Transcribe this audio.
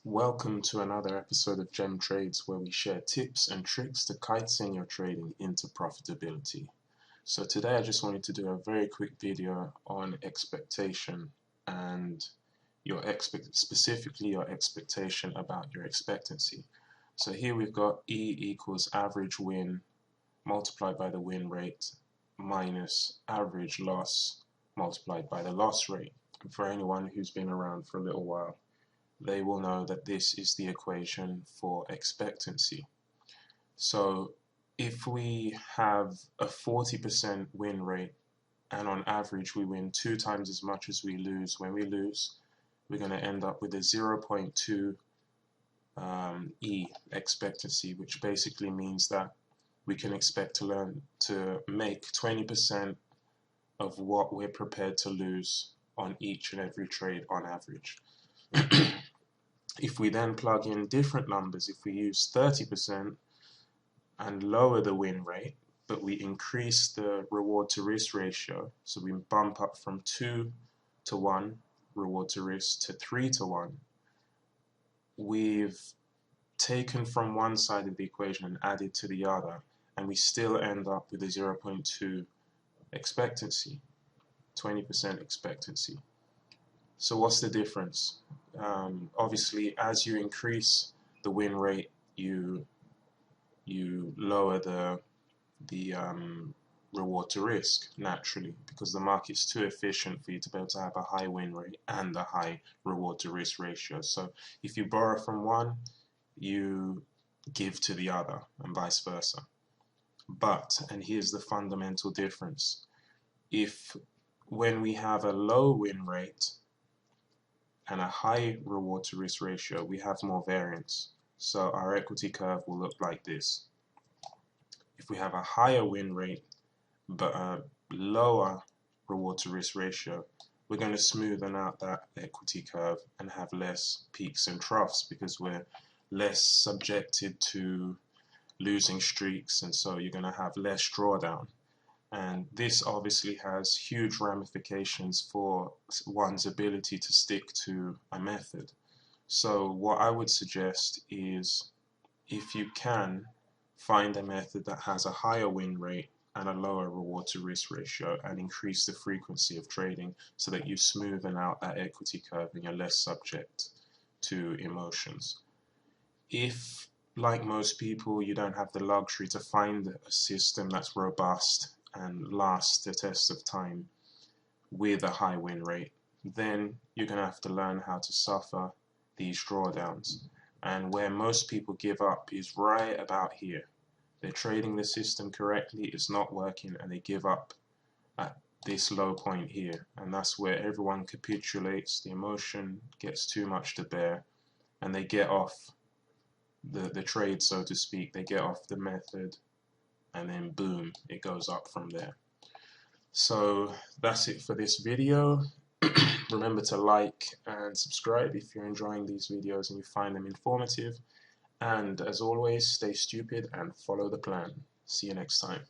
Welcome to another episode of JEMtrades, where we share tips and tricks to kite-send your trading into profitability. So today I just wanted to do a very quick video on expectation and specifically your expectation about your expectancy. So here we've got E equals average win multiplied by the win rate minus average loss multiplied by the loss rate. And for anyone who's been around for a little while, they will know that this is the equation for expectancy. So if we have a 40% win rate and on average we win 2 times as much as we lose when we lose, we're going to end up with a 0.2 E expectancy, which basically means that we can expect to make 20% of what we're prepared to lose on each and every trade on average. If we then plug in different numbers, if we use 30% and lower the win rate, but we increase the reward to risk ratio, so we bump up from 2 to 1 reward to risk to 3 to 1, we've taken from one side of the equation and added to the other, and we still end up with a 0.2 expectancy, 20% expectancy. So what's the difference? Obviously, as you increase the win rate, you lower the reward to risk naturally, because the market's too efficient for you to be able to have a high win rate and a high reward to risk ratio. So if you borrow from one, you give to the other, and vice versa. But, and here's the fundamental difference, when we have a low win rate and a high reward to risk ratio, we have more variance. So our equity curve will look like this. If we have a higher win rate but a lower reward to risk ratio, we're going to smoothen out that equity curve and have less peaks and troughs, because we're less subjected to losing streaks, and so you're going to have less drawdown. And this obviously has huge ramifications for one's ability to stick to a method. So what I would suggest is, if you can, find a method that has a higher win rate and a lower reward to risk ratio, and increase the frequency of trading so that you smoothen out that equity curve and you're less subject to emotions. If, like most people, you don't have the luxury to find a system that's robust and last the test of time with a high win rate, then you're going to have to learn how to suffer these drawdowns. And where most people give up is right about here. They're trading the system correctly, it's not working, and they give up at this low point here. And that's where everyone capitulates, the emotion gets too much to bear, and they get off the trade, so to speak. They get off the method, and then boom, it goes up from there. So that's it for this video. Remember to like and subscribe if you're enjoying these videos and you find them informative. And as always, stay stupid and follow the plan. See you next time.